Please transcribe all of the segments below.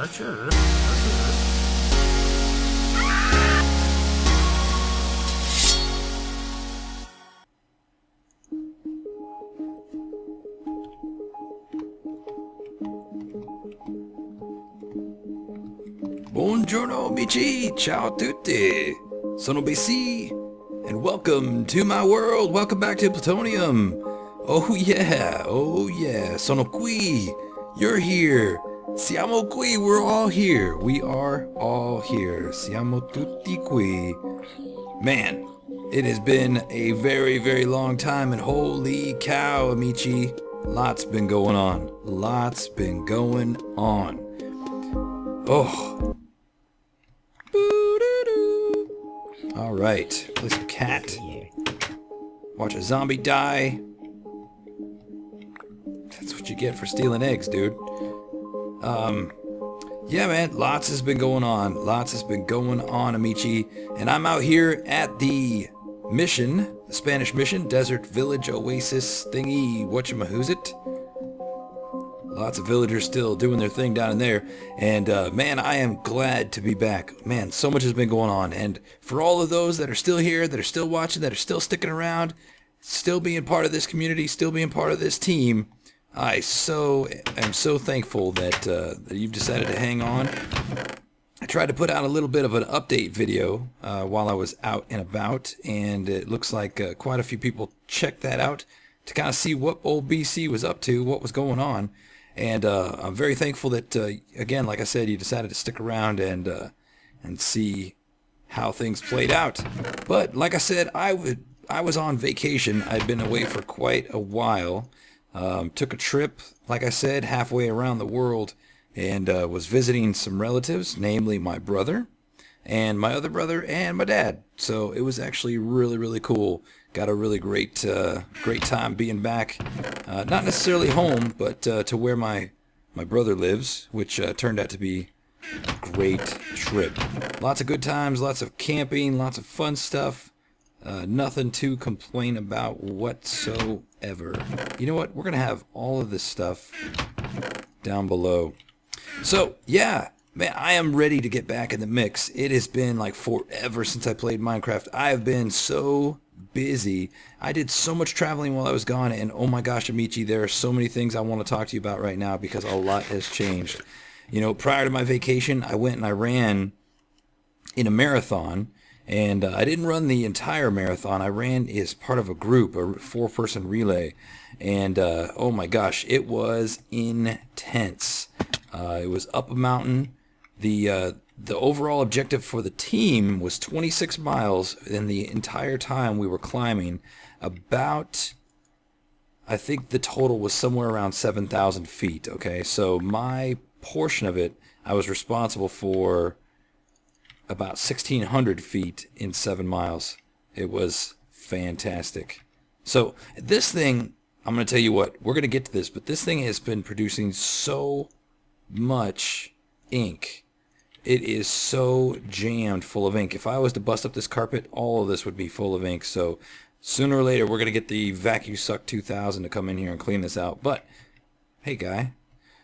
Archer. Buongiorno amici, ciao tutti, sono BC, and welcome to my world, welcome back to Plutonium. Oh yeah, sono qui, you're here, siamo qui, we're all here, we are all here, siamo tutti qui. Man, it has been a very, very long time, and holy cow, amici, lots been going on. Oh. Alright, play some cat. Watch a zombie die. That's what you get for stealing eggs, dude. Yeah, man, lots has been going on. Amici. And I'm out here at the mission, the Spanish mission, Desert Village Oasis thingy, whatchamahoosit. Lots of villagers still doing their thing down in there. And man, I am glad to be back. Man, so much has been going on. And for all of those that are still here, that are still watching, that are still sticking around, still being part of this community, still being part of this team, I am so thankful that you've decided to hang on. I tried to put out a little bit of an update video while I was out and about, and it looks like quite a few people checked that out to kind of see what old BC was up to, what was going on. And I'm very thankful that, again, like I said, you decided to stick around and see how things played out. But like I said, I was on vacation. I'd been away for quite a while. Took a trip, like I said, halfway around the world, and was visiting some relatives, namely my brother and my other brother and my dad. So it was actually really, really cool. Got a really great time being back, not necessarily home, but to where my brother lives, which turned out to be a great trip. Lots of good times, lots of camping, lots of fun stuff. Nothing to complain about whatsoever. You know what? We're gonna have all of this stuff down below. So yeah, man, I am ready to get back in the mix. It has been like forever since I played Minecraft. I have been so busy. I did so much traveling while I was gone, and oh my gosh, Amici, there are so many things I want to talk to you about right now because a lot has changed. You know, prior to my vacation, I went and I ran in a marathon, and I didn't run the entire marathon. I ran as part of a group, a 4-person relay, and oh my gosh, it was intense. It was up a mountain. The overall objective for the team was 26 miles, and the entire time we were climbing about, I think the total was somewhere around 7,000 feet, okay? So my portion of it, I was responsible for about 1,600 feet in 7 miles. It was fantastic. So this thing, I'm going to tell you what, we're going to get to this, but this thing has been producing so much ink. It is so jammed full of ink. If I was to bust up this carpet, all of this would be full of ink. So sooner or later, we're going to get the Vacuum Suck 2000 to come in here and clean this out. But, hey, guy.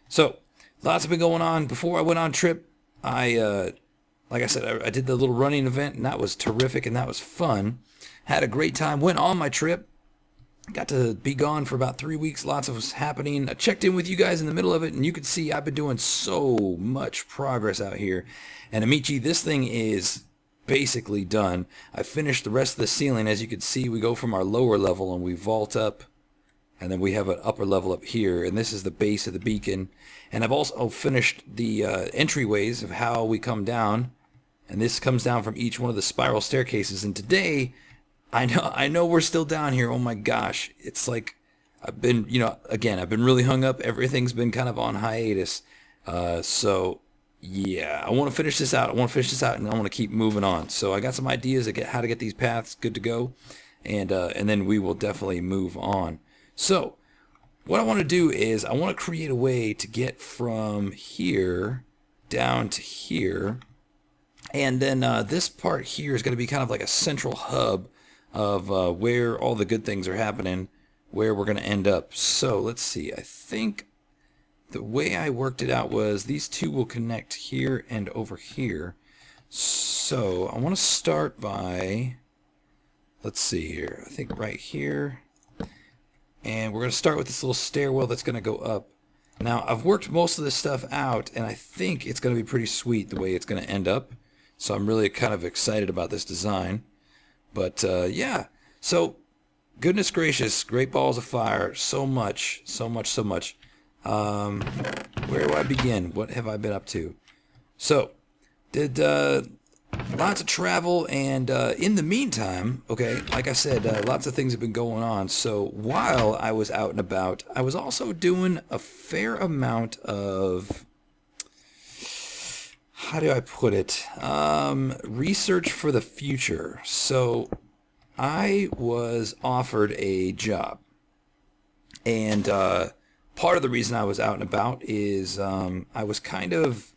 So, lots have been going on. Before I went on trip, like I said, I did the little running event, and that was terrific, and that was fun. Had a great time. Went on my trip. Got to be gone for about 3 weeks. Lots of was happening. I checked in with you guys in the middle of it, and you could see I've been doing so much progress out here. And Amici, this thing is basically done. I finished the rest of the ceiling. As you can see, we go from our lower level and we vault up, and then we have an upper level up here, and this is the base of the beacon. And I've also finished the entryways of how we come down, and this comes down from each one of the spiral staircases. And today, I know we're still down here. Oh my gosh. It's like I've been, again, I've been really hung up. Everything's been kind of on hiatus. So yeah, I want to finish this out. And I want to keep moving on. So I got some ideas of how to get these paths good to go. And then we will definitely move on. So what I want to do is I want to create a way to get from here down to here. And then this part here is going to be kind of like a central hub of where all the good things are happening, where we're going to end up. So let's see. I think the way I worked it out was these two will connect here and over here. So I want to start by, let's see here, I think right here. And we're going to start with this little stairwell that's going to go up. Now, I've worked most of this stuff out, and I think it's going to be pretty sweet the way it's going to end up. So I'm really kind of excited about this design. But, yeah. So, goodness gracious, great balls of fire. So much, so much, so much. Where do I begin? What have I been up to? So, did lots of travel, and in the meantime, okay, like I said, lots of things have been going on. So while I was out and about, I was also doing a fair amount of, how do I put it, research for the future. So I was offered a job, and part of the reason I was out and about is I was kind of,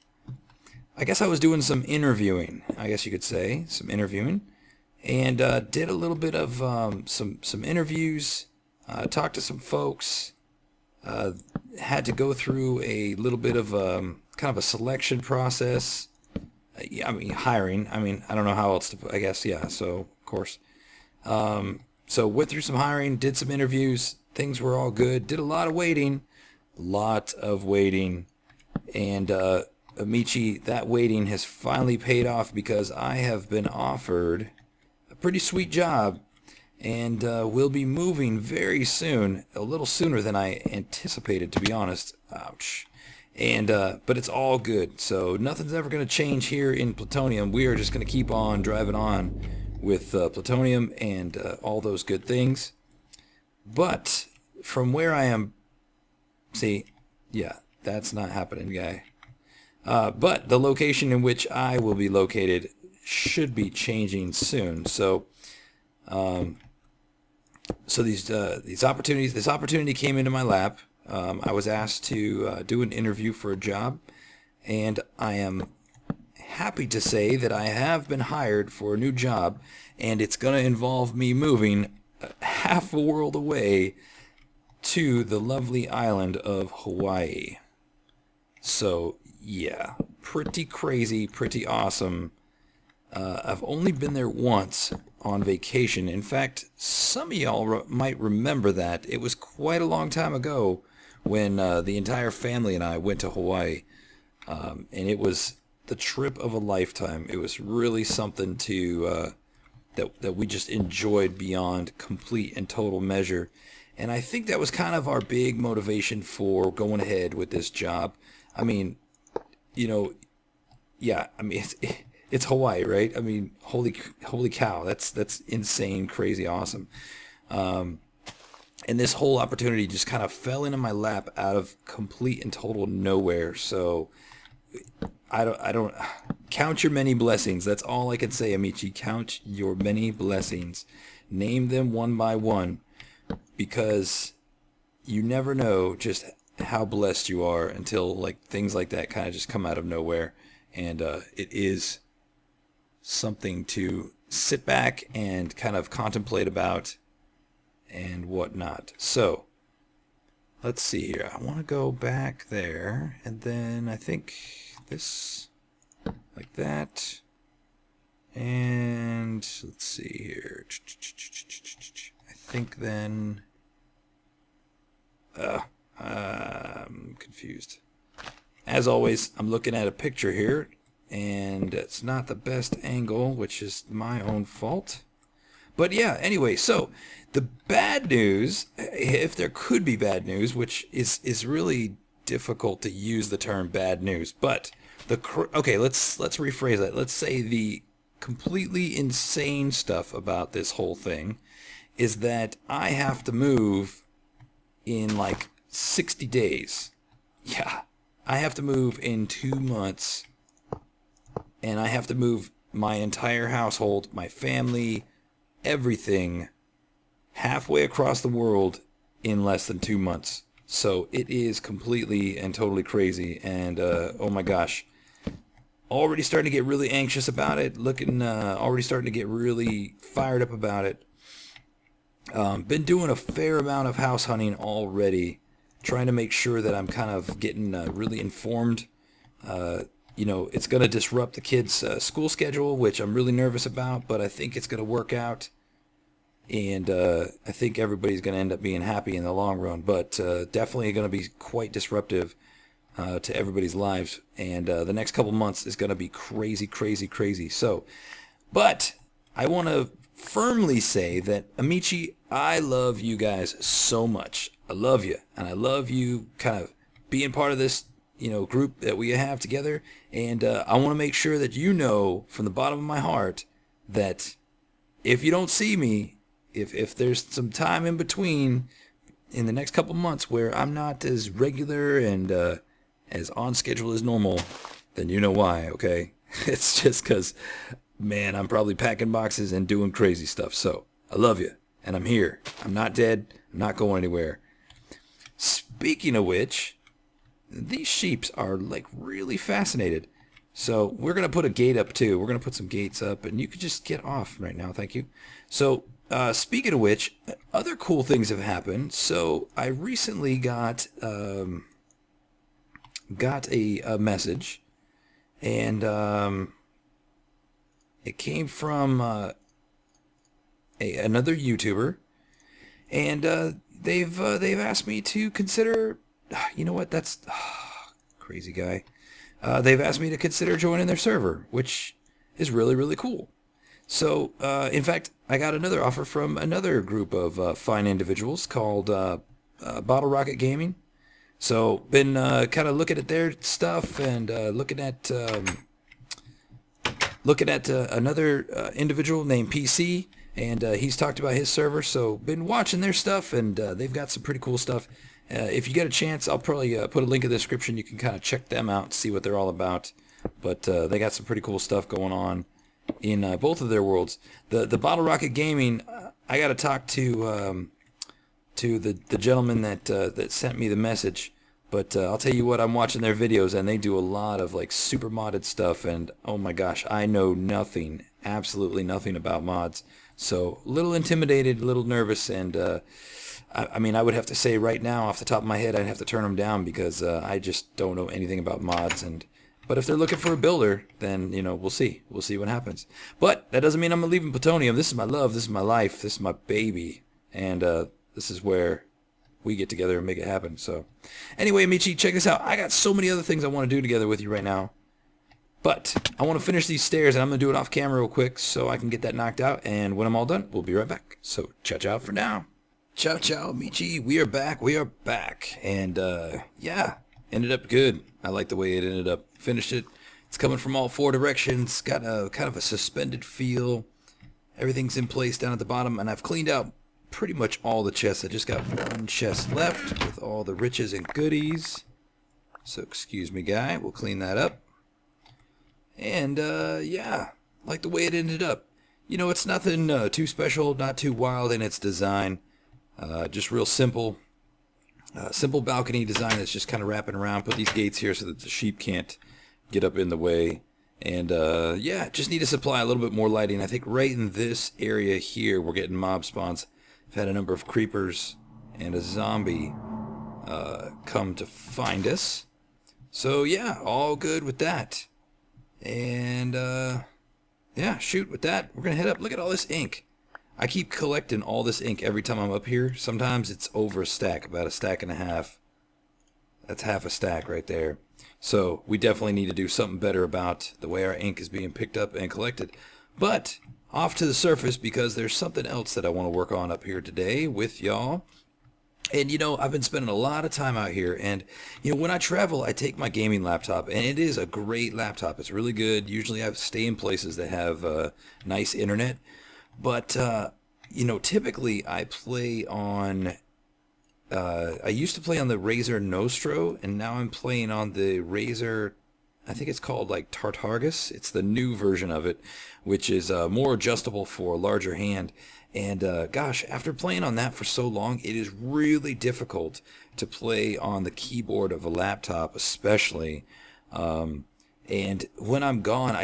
I guess I was doing some interviewing, I guess you could say, some interviewing, and did a little bit of some interviews, talked to some folks, had to go through a little bit of kind of a selection process. Yeah, I mean, hiring. I mean, I don't know how else to put, I guess, yeah, so, of course. So went through some hiring, did some interviews, things were all good, did a lot of waiting, and Amici, that waiting has finally paid off because I have been offered a pretty sweet job, and will be moving very soon, a little sooner than I anticipated, to be honest. Ouch. And but it's all good, so nothing's ever going to change here in Plutonium. We are just going to keep on driving on with Plutonium and all those good things. But from where I am, see, yeah, that's not happening, guy. But the location in which I will be located should be changing soon. So, this opportunity came into my lap. I was asked to do an interview for a job, and I am happy to say that I have been hired for a new job, and it's going to involve me moving half a world away to the lovely island of Hawaii. So, yeah, pretty crazy, pretty awesome. I've only been there once on vacation. In fact, some of y'all might remember that. It was quite a long time ago when the entire family and I went to Hawaii. And it was the trip of a lifetime. It was really something to that we just enjoyed beyond complete and total measure. And I think that was kind of our big motivation for going ahead with this job. I mean, you know, yeah, I mean, it's Hawaii, right? I mean, holy cow, that's insane, crazy, awesome. And this whole opportunity just kind of fell into my lap out of complete and total nowhere. So I don't count your many blessings. That's all I can say, Amici. Count your many blessings. Name them one by one, because you never know just how blessed you are until like things like that kind of just come out of nowhere. And it is something to sit back and kind of contemplate about and whatnot. So let's see here. I want to go back there, and then I think this, like that. And let's see here. I think then I'm confused. As always, I'm looking at a picture here, and it's not the best angle, which is my own fault. But yeah, anyway, so the bad news, if there could be bad news, which is really difficult to use the term bad news, but okay, let's rephrase that. Let's say the completely insane stuff about this whole thing is that I have to move in like 60 days. Yeah, I have to move in 2 months, and I have to move my entire household, my family, everything halfway across the world in less than 2 months. So it is completely and totally crazy, and oh my gosh, already starting to get really anxious about it, already starting to get really fired up about it. Been doing a fair amount of house hunting already, trying to make sure that I'm kind of getting really informed. You know, it's going to disrupt the kids' school schedule, which I'm really nervous about, but I think it's going to work out. And I think everybody's going to end up being happy in the long run, but definitely going to be quite disruptive to everybody's lives. And the next couple months is going to be crazy, crazy, crazy. So, but I want to firmly say that, Amici, I love you guys so much. I love you, and I love you kind of being part of this, you know, group that we have together. And I want to make sure that you know from the bottom of my heart that if you don't see me, if there's some time in between in the next couple months where I'm not as regular and as on schedule as normal, then you know why, okay? It's just because, man, I'm probably packing boxes and doing crazy stuff. So I love you, and I'm here. I'm not dead. I'm not going anywhere. Speaking of which, these sheeps are like really fascinated. So we're going to put a gate up too. We're going to put some gates up, and you can just get off right now. Thank you. So speaking of which, other cool things have happened. So I recently got a message, and it came from another YouTuber, and they've asked me to consider. You know what? That's crazy guy. They've asked me to consider joining their server, which is really, really cool. So, in fact, I got another offer from another group of fine individuals called Bottle Rocket Gaming. So, been kind of looking at their stuff and looking at another individual named PC, and he's talked about his server. So, been watching their stuff, and they've got some pretty cool stuff. If you get a chance, I'll probably put a link in the description. You can kind of check them out, see what they're all about. But they got some pretty cool stuff going on in both of their worlds. The Bottle Rocket Gaming, I got to talk to the gentleman that sent me the message. But I'll tell you what, I'm watching their videos, and they do a lot of like super modded stuff. And oh my gosh, I know nothing, absolutely nothing about mods. So a little intimidated, a little nervous, and I mean, I would have to say right now, off the top of my head, I'd have to turn them down because I just don't know anything about mods. But if they're looking for a builder, then, you know, we'll see. We'll see what happens. But that doesn't mean I'm leaving Plutonium. This is my love. This is my life. This is my baby. And this is where we get together and make it happen. So anyway, Amici, check this out. I got so many other things I want to do together with you right now. But I want to finish these stairs, and I'm going to do it off camera real quick so I can get that knocked out. And when I'm all done, we'll be right back. So ciao for now. Ciao, Amici. We are back. We are back. And, yeah, ended up good. I like the way it ended up. Finished it. It's coming from all four directions. Got a kind of a suspended feel. Everything's in place down at the bottom. And I've cleaned out pretty much all the chests. I just got one chest left with all the riches and goodies. So, excuse me, guy. We'll clean that up. And, yeah, like the way it ended up. You know, it's nothing too special, not too wild in its design. Just real simple. Simple balcony design that's just kind of wrapping around. Put these gates here so that the sheep can't get up in the way. And, yeah, just need to supply a little bit more lighting. I think right in this area here, we're getting mob spawns. I've had a number of creepers and a zombie come to find us. So, yeah, all good with that. And, yeah, shoot, with that, we're going to head up. Look at all this ink. I keep collecting all this ink every time I'm up here. Sometimes it's over a stack, about a stack and a half. That's half a stack right there. So we definitely need to do something better about the way our ink is being picked up and collected. But off to the surface, because there's something else that I want to work on up here today with y'all. And, you know, I've been spending a lot of time out here, and, you know, when I travel, I take my gaming laptop, and it is a great laptop. It's really good. Usually I stay in places that have nice internet. But, you know, typically I play on, I used to play on the Razer Nostro, and now I'm playing on the Razer, I think it's called like Tartargus. It's the new version of it, which is more adjustable for a larger hand. And gosh, after playing on that for so long, it is really difficult to play on the keyboard of a laptop, especially. And when I'm gone,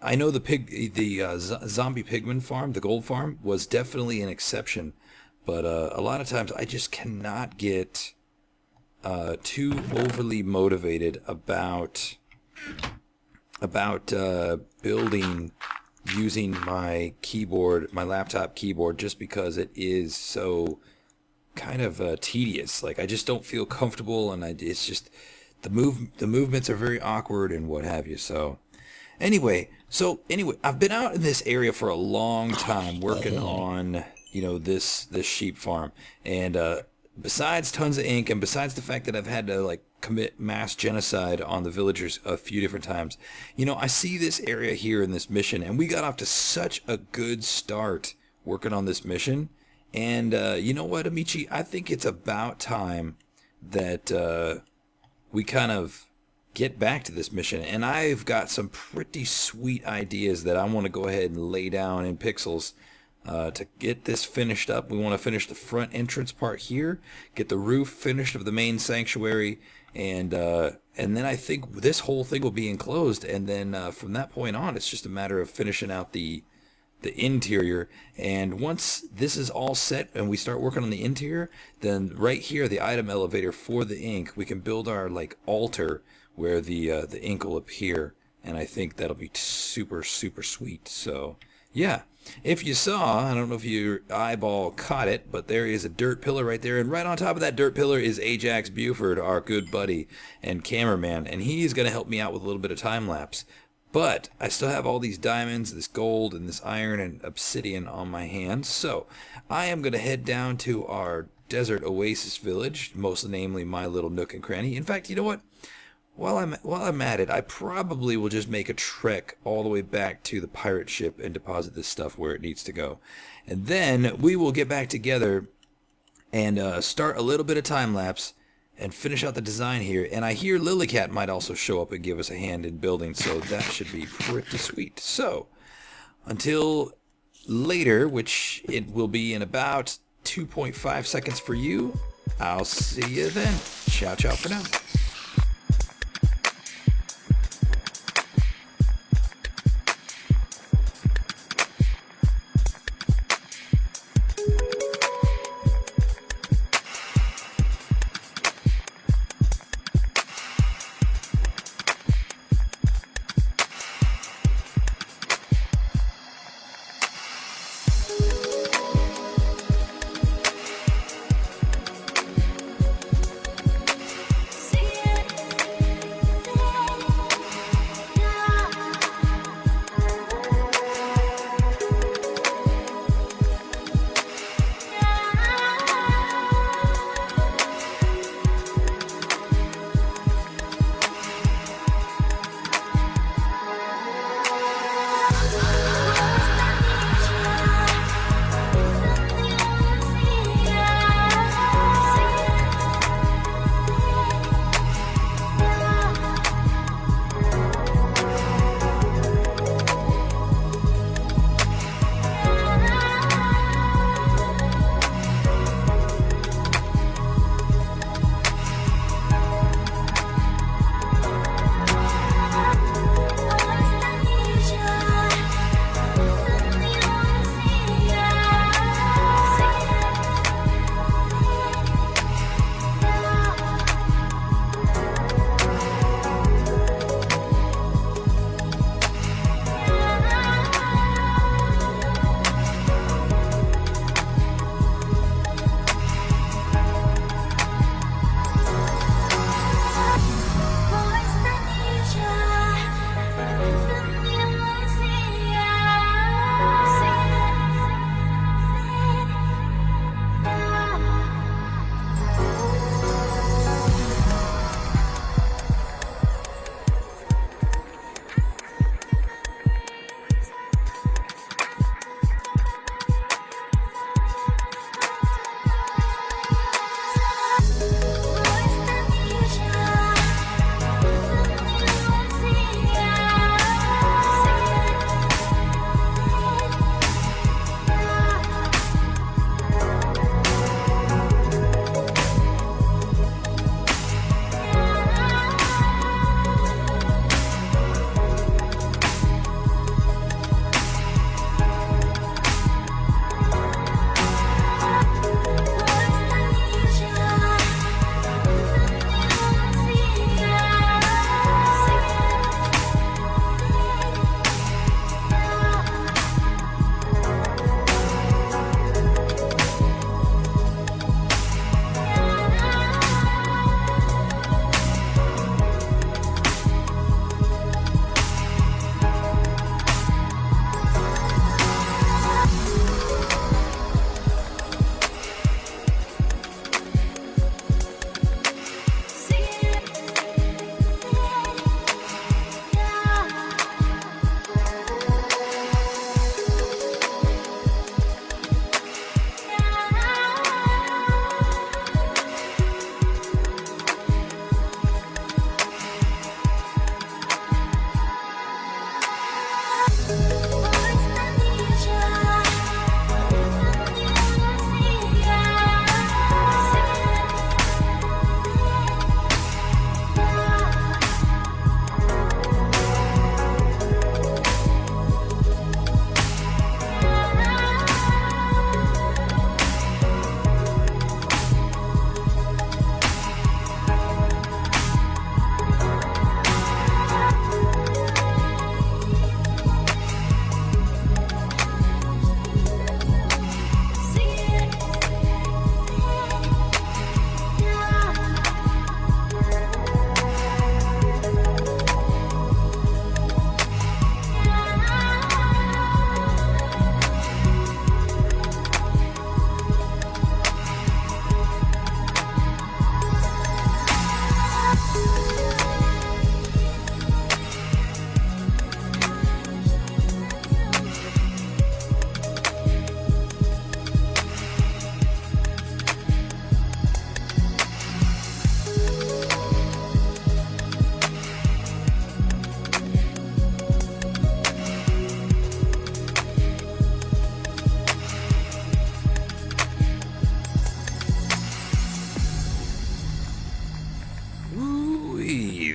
I know the zombie pigman farm, the gold farm, was definitely an exception. But a lot of times I just cannot get too overly motivated about building using my keyboard, my laptop keyboard, just because it is so kind of tedious. Like, I just don't feel comfortable, and it's just the movements are very awkward and what have you. So anyway, I've been out in this area for a long time working on, this sheep farm, and besides tons of ink, and besides the fact that I've had to like commit mass genocide on the villagers a few different times, I see this area here in this mission, and we got off to such a good start working on this mission. And you know what, Amici? I think it's about time that we kind of get back to this mission. And I've got some pretty sweet ideas that I want to go ahead and lay down in pixels to get this finished up. We want to finish the front entrance part here, get the roof finished of the main sanctuary, and then I think this whole thing will be enclosed. And then from that point on, it's just a matter of finishing out the interior. And once this is all set and we start working on the interior, then right here, the item elevator for the ink, we can build our like altar where the ink will appear, and I think that'll be super sweet. So yeah, if you saw, I don't know if your eyeball caught it, but there is a dirt pillar right there, and right on top of that dirt pillar is Ajax Buford, our good buddy and cameraman, and he's going to help me out with a little bit of time lapse. But I still have all these diamonds, this gold, and this iron and obsidian on my hands, so I am going to head down to our desert oasis village, most namely my little nook and cranny. In fact, you know what? While I'm at it, I probably will just make a trek all the way back to the pirate ship and deposit this stuff where it needs to go. And then we will get back together and start a little bit of time lapse and finish out the design here. And I hear Lilycat might also show up and give us a hand in building, so that should be pretty sweet. So until later, which it will be in about 2.5 seconds for you, I'll see you then. Ciao for now.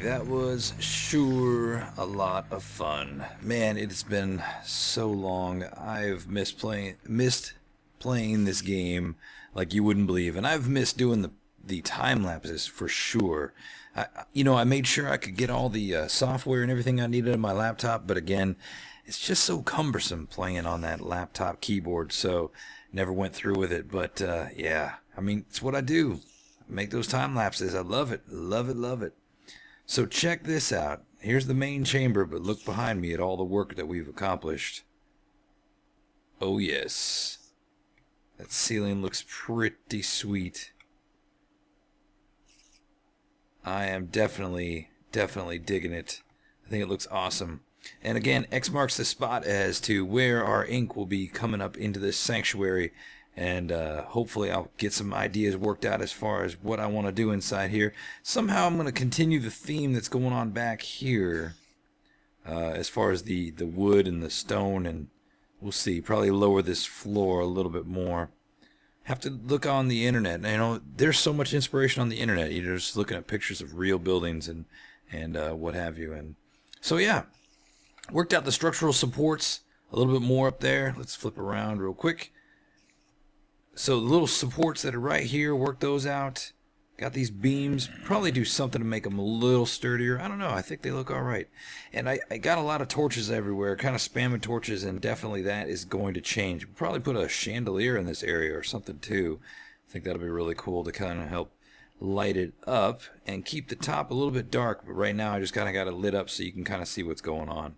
Alrighty, that was sure a lot of fun. Man, it's been so long. I've missed playing this game like you wouldn't believe, and I've missed doing the time lapses for sure. I made sure I could get all the software and everything I needed on my laptop, but again, it's just so cumbersome playing on that laptop keyboard, so never went through with it. But yeah, I mean, it's what I do. I make those time lapses. I love it, love it, love it. So check this out. Here's the main chamber, but look behind me at all the work that we've accomplished. Oh yes. That ceiling looks pretty sweet. I am definitely digging it. I think it looks awesome. And again, X marks the spot as to where our ink will be coming up into this sanctuary. And hopefully I'll get some ideas worked out as far as what I want to do inside here. Somehow I'm going to continue the theme that's going on back here. As far as the wood and the stone, and we'll see. Probably lower this floor a little bit more. Have to look on the internet. There's so much inspiration on the internet. You're just looking at pictures of real buildings and what have you. And so yeah, worked out the structural supports a little bit more up there. Let's flip around real quick. So the little supports that are right here, work those out. Got these beams. Probably do something to make them a little sturdier. I don't know. I think they look all right. And I got a lot of torches everywhere, kind of spamming torches, and definitely that is going to change. We'll probably put a chandelier in this area or something too. I think that'll be really cool to kind of help light it up and keep the top a little bit dark. But right now I just kind of got it lit up so you can kind of see what's going on.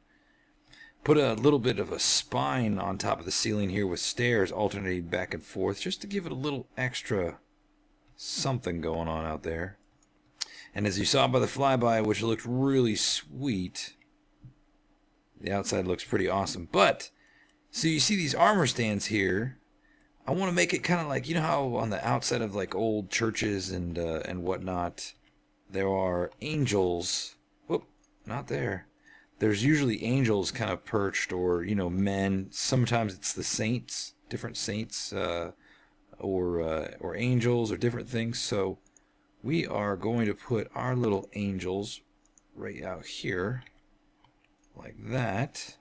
Put a little bit of a spine on top of the ceiling here with stairs alternating back and forth just to give it a little extra something going on out there. And as you saw by the flyby, which looked really sweet, the outside looks pretty awesome. But, so you see these armor stands here. I want to make it kind of like, you know how on the outside of like old churches and whatnot, there are angels. Whoop, not there. There's usually angels kind of perched, or men. Sometimes it's the saints, different saints, or angels, or different things. So we are going to put our little angels right out here, like that.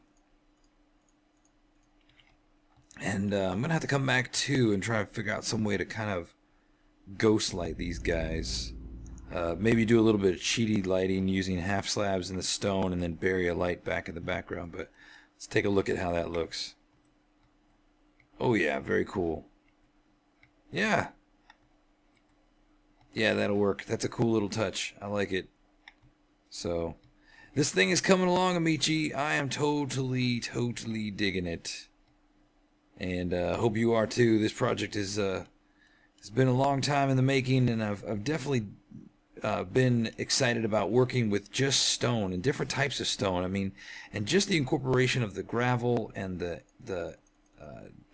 And I'm gonna have to come back too and try to figure out some way to kind of ghost light these guys. Maybe do a little bit of cheaty lighting using half slabs in the stone and then bury a light back in the background. But let's take a look at how that looks. Oh yeah, very cool. Yeah. Yeah, that'll work. That's a cool little touch. I like it. So, this thing is coming along, Amici. I am totally digging it. And hope you are too. This project is it's been a long time in the making, and I've definitely been excited about working with just stone and different types of stone. I mean, and just the incorporation of the gravel and the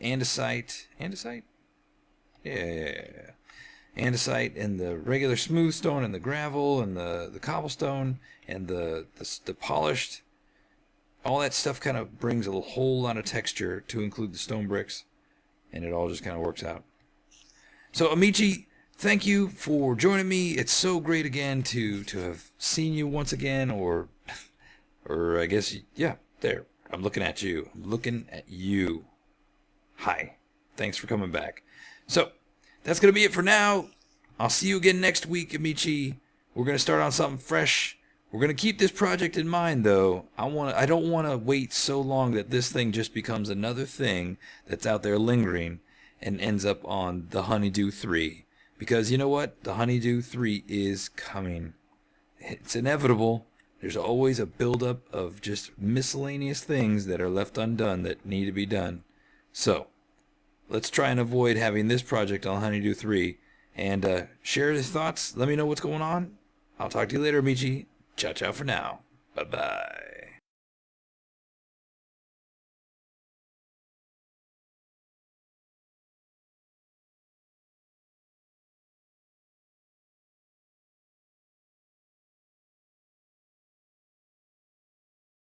andesite. Andesite? Yeah. Andesite and the regular smooth stone and the gravel and the cobblestone and the polished. All that stuff kind of brings a whole lot of texture to include the stone bricks, and it all just kind of works out. So, Amici, thank you for joining me. It's so great again to have seen you once again, or I guess, yeah, there. I'm looking at you. I'm looking at you. Hi. Thanks for coming back. So, that's going to be it for now. I'll see you again next week, Amici. We're going to start on something fresh. We're going to keep this project in mind, though. I don't want to wait so long that this thing just becomes another thing that's out there lingering and ends up on the Honeydew 3. Because you know what? The Honeydew 3 is coming. It's inevitable. There's always a buildup of just miscellaneous things that are left undone that need to be done. So, let's try and avoid having this project on Honeydew 3. And share your thoughts. Let me know what's going on. I'll talk to you later, Amici. Ciao, ciao for now. Bye-bye.